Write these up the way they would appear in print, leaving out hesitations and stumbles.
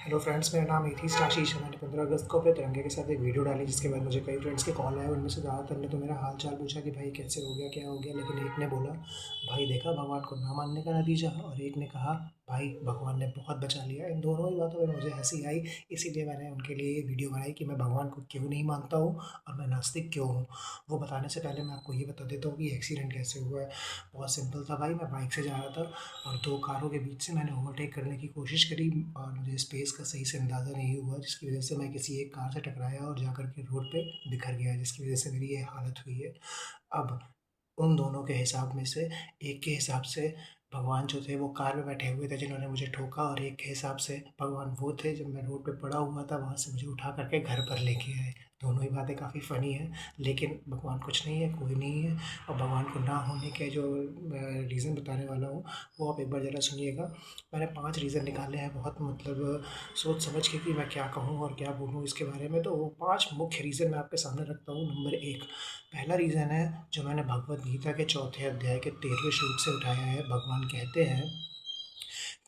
Hello friends, मेरा नाम atheist आशीष है। मैंने 15 अगस्त को अपने तिरंगे के साथ एक वीडियो डाली, जिसके बाद मुझे कई फ्रेंड्स के कॉल आए। उनमें से ज़्यादातर ने तो मेरा हाल चाल पूछा कि भाई कैसे हो गया, क्या हो गया। लेकिन एक ने बोला, भाई देखा भगवान को ना मानने का नतीजा। और एक ने कहा, भाई भगवान ने बहुत बचा लिया। इन दोनों ही बातों में मुझे हंसी आई, इसीलिए मैंने उनके लिए ये वीडियो बनाई कि मैं भगवान को क्यों नहीं मानता हूँ और मैं नास्तिक क्यों हूँ। वो बताने से पहले मैं आपको ये बता देता हूँ कि एक्सीडेंट कैसे हुआ है। बहुत सिंपल था भाई, मैं बाइक से जा रहा था और दो कारों के बीच से मैंने ओवरटेक करने की कोशिश करी और मुझे स्पेस का सही से अंदाज़ा नहीं हुआ, जिसकी वजह से मैं किसी एक कार से टकराया और जाकर के रोड पे बिखर गया, जिसकी वजह से मेरी ये हालत हुई है। अब उन दोनों के हिसाब में से एक के हिसाब से भगवान जो थे वो कार में बैठे हुए थे जिन्होंने मुझे ठोका, और एक के हिसाब से भगवान वो थे जब मैं रोड पे पड़ा हुआ था वहाँ से मुझे उठा करके घर पर लेके आए। दोनों ही बातें काफ़ी फ़नी हैं, लेकिन भगवान कुछ नहीं है, कोई नहीं है। और भगवान को ना होने के जो रीज़न बताने वाला हूँ वो आप एक बार ज़रा सुनिएगा। मैंने 5 रीज़न निकाले हैं, बहुत मतलब सोच समझ के कि मैं क्या कहूँ और क्या बोलूँ इसके बारे में। तो वो 5 मुख्य रीज़न मैं आपके सामने रखता हूँ। नंबर 1, पहला रीज़न है जो मैंने भगवद गीता के 4थे अध्याय के 13वें श्लोक से उठाया है। भगवान कहते हैं,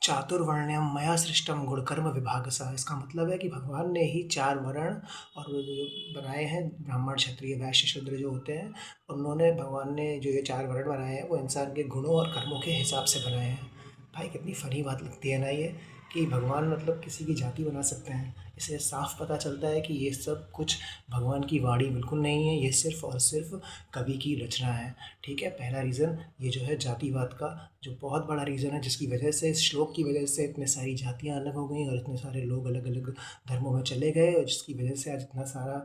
चातुर्वर्ण्यम मया सृष्टम गुणकर्म विभागसः। इसका मतलब है कि भगवान ने ही 4 वर्ण और वो जो बनाए हैं, ब्राह्मण क्षत्रिय वैश्य शूद्र जो होते हैं, उन्होंने भगवान ने जो ये 4 वर्ण बनाए हैं वो इंसान के गुणों और कर्मों के हिसाब से बनाए हैं। भाई कितनी फ़नी बात लगती है ना ये, कि भगवान मतलब किसी की जाति बना सकते हैं। इससे साफ पता चलता है कि ये सब कुछ भगवान की वाणी बिल्कुल नहीं है, ये सिर्फ़ और सिर्फ़ कवि की रचना है। ठीक है, पहला रीज़न ये जो है जातिवाद का, जो बहुत बड़ा रीज़न है, जिसकी वजह से, इस श्लोक की वजह से इतने सारी जातियाँ अलग हो गई और इतने सारे लोग अलग अलग धर्मों में चले गए, और जिसकी वजह से आज इतना सारा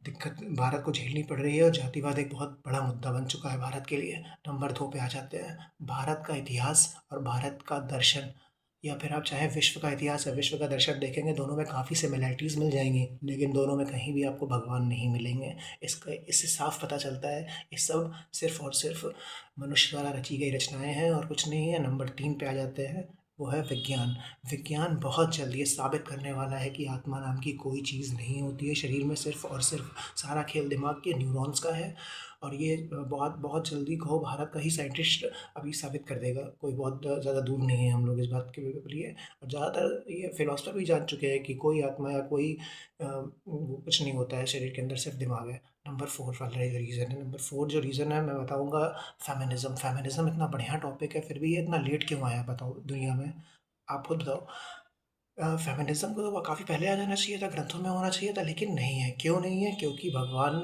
दिक्कत भारत को झेलनी पड़ रही है। और जातिवाद एक बहुत बड़ा मुद्दा बन चुका है भारत के लिए। नंबर 2 पे आ जाते हैं, भारत का इतिहास और भारत का दर्शन, या फिर आप चाहे विश्व का इतिहास या विश्व का दर्शन देखेंगे, दोनों में काफ़ी सिमिलैरिटीज़ मिल जाएंगी, लेकिन दोनों में कहीं भी आपको भगवान नहीं मिलेंगे। इसका इससे साफ पता चलता है ये सब सिर्फ और सिर्फ मनुष्य द्वारा रची गई रचनाएं हैं और कुछ नहीं है। नंबर 3 पे आ जाते हैं, वो है विज्ञान। विज्ञान बहुत जल्दी ये साबित करने वाला है कि आत्मा नाम की कोई चीज़ नहीं होती है शरीर में, सिर्फ और सिर्फ सारा खेल दिमाग के न्यूरॉन्स का है। और ये बहुत बहुत जल्दी कहो भारत का ही साइंटिस्ट अभी साबित कर देगा, कोई बहुत ज़्यादा दूर नहीं है हम लोग इस बात के लिए। और ज़्यादातर ये फिलोसफर भी जान चुके हैं कि कोई आत्मा या कोई वो कुछ नहीं होता है शरीर के अंदर, सिर्फ दिमाग है। नंबर 4 वाला रीज़न है, नंबर 4 जो रीज़न है मैं बताऊँगा, फेमिनिज़्म। फेमिनिज़्म इतना बढ़िया टॉपिक है, फिर भी ये इतना लेट क्यों आया बताओ दुनिया में? आप खुद बताओ। फेमिनिज़्म को तो काफ़ी पहले आ जाना चाहिए था, ग्रंथों में होना चाहिए था, लेकिन नहीं है। क्यों नहीं है? क्योंकि भगवान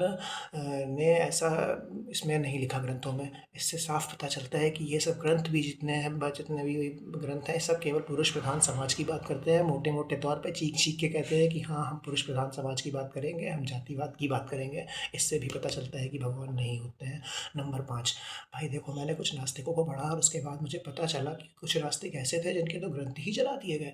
ने ऐसा इसमें नहीं लिखा ग्रंथों में। इससे साफ पता चलता है कि ये सब ग्रंथ भी जितने हैं, जितने भी ग्रंथ हैं, सब केवल पुरुष प्रधान समाज की बात करते हैं। मोटे मोटे तौर पे चीख के कहते हैं कि हाँ, हम पुरुष प्रधान समाज की बात करेंगे, हम जातिवाद की बात करेंगे। इससे भी पता चलता है कि भगवान नहीं होते हैं। नंबर 5, भाई देखो, मैंने कुछ नास्तिकों को पढ़ा और उसके बाद मुझे पता चला कि कुछ नास्तिक ऐसे थे जिनके तो ग्रंथ ही जला दिए गए,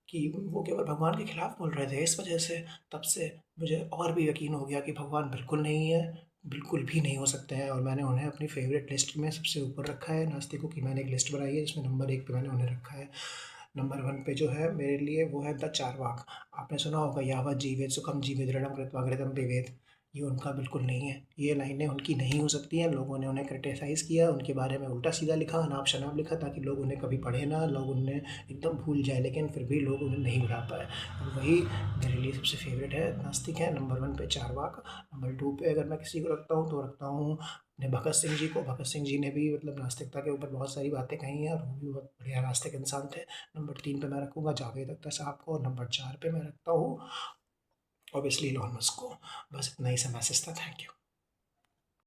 कि वो केवल भगवान के खिलाफ बोल रहे थे। इस वजह से तब से मुझे और भी यकीन हो गया कि भगवान बिल्कुल नहीं है, बिल्कुल भी नहीं हो सकते हैं। और मैंने उन्हें अपनी फेवरेट लिस्ट में सबसे ऊपर रखा है। नास्तिकों की मैंने एक लिस्ट बनाई है जिसमें नंबर 1 पे मैंने उन्हें रखा है। नंबर 1 पे जो है मेरे लिए वो है द चारवाक। आपने सुना होगा, यावत जीवेत सुखम जीवेत दृढ़म कृत्वा घृतम पिबेत। ये उनका बिल्कुल नहीं है, ये लाइनें उनकी नहीं हो सकती हैं। लोगों ने उन्हें क्रिटिसाइज़ किया, उनके बारे में उल्टा सीधा लिखा, अनाप शनाप लिखा, ताकि लोग उन्हें कभी पढ़े ना, लोग उन्हें एकदम भूल जाए, लेकिन फिर भी लोग उन्हें नहीं भुला पाए। और वही मेरे लिए सबसे फेवरेट है, नास्तिक है। नंबर 1 पे चारवाक। नंबर 2 पे अगर मैं किसी को रखता हूँ तो रखता हूँ अपने भगत सिंह जी को। भगत सिंह जी ने भी मतलब नास्तिकता के ऊपर बहुत सारी बातें कही हैं और वो भी बहुत बढ़िया नास्तिक इंसान थे। नंबर 3 पे मैं रखूँगा जावेद अख्तर साहब को, और नंबर 4 पे मैं रखता हूँ ऑब्वियसली इलॉन मस्क को। बस इतना ही सा मैसेज था। Thank you.